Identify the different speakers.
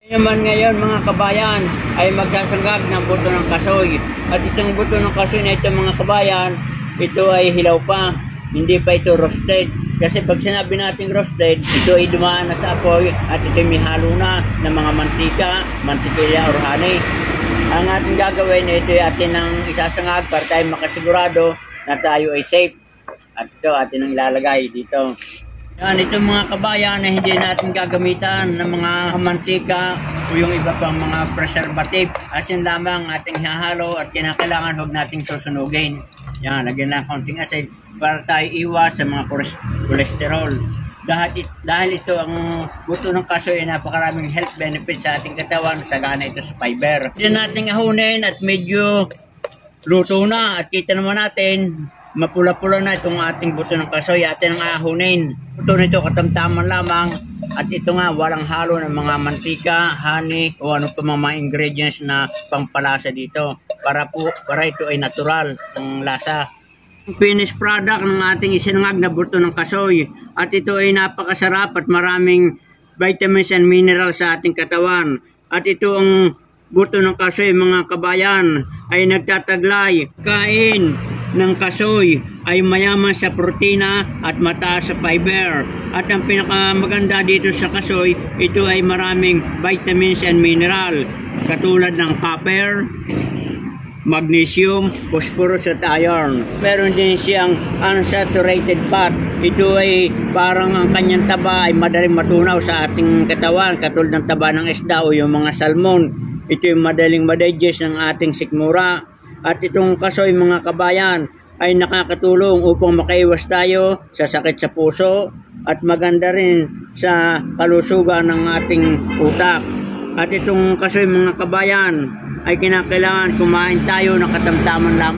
Speaker 1: Naman ngayon mga kabayan ay magsasangag ng buto ng kasoy. At itong buto ng kasoy na ito mga kabayan, ito ay hilaw pa, hindi pa ito roasted. Kasi pag sinabi natin roasted, ito ay dumaan na sa apoy at ito may halo na ng mga mantika, mantikilya or honey. Ang ating gagawin ito ay atin ng isasangag para tayo makasigurado na tayo ay safe. At ito atin ang ilalagay dito. Yan, itong mga kabayan na hindi natin gagamitan ng mga mantika o yung iba pang mga preservative. Asin lamang ating hahalo at kinakailangan huwag nating susunugin. Yan, lagyan ng konting acid para tayo iwas sa mga cholesterol. Dahil ito ang buto ng kasoy ay napakaraming health benefits sa ating katawan, sagana ito sa fiber. Yan nating ahunin at medyo luto na at kita naman natin mapula-pula na itong ating buto ng kasoy. Atin ang ahunin. Buto nito katamtaman lamang at ito nga walang halo ng mga mantika, honey o ano pa mga ingredients na pampalasa dito para ito ay natural ang lasa. Finished product ng ating isinangag na buto ng kasoy at ito ay napakasarap at maraming vitamins and minerals sa ating katawan. At ito ang buto ng kasoy mga kabayan ay nagtataglay. Kain ng kasoy ay mayaman sa protina at mataas sa fiber. At ang pinakamaganda dito sa kasoy, ito ay maraming vitamins and mineral katulad ng copper, magnesium, phosphorus at iron. Meron din siyang unsaturated fat. Ito ay parang ang kanyang taba ay madaling matunaw sa ating katawan katulad ng taba ng isda o yung mga salmon. Ito yung madaling madigest ng ating sikmura. At itong kasoy mga kabayan ay nakakatulong upang makaiwas tayo sa sakit sa puso at maganda rin sa kalusugan ng ating utak. At itong kasoy mga kabayan ay kinakailangan kumain tayo ng katamtaman lamang.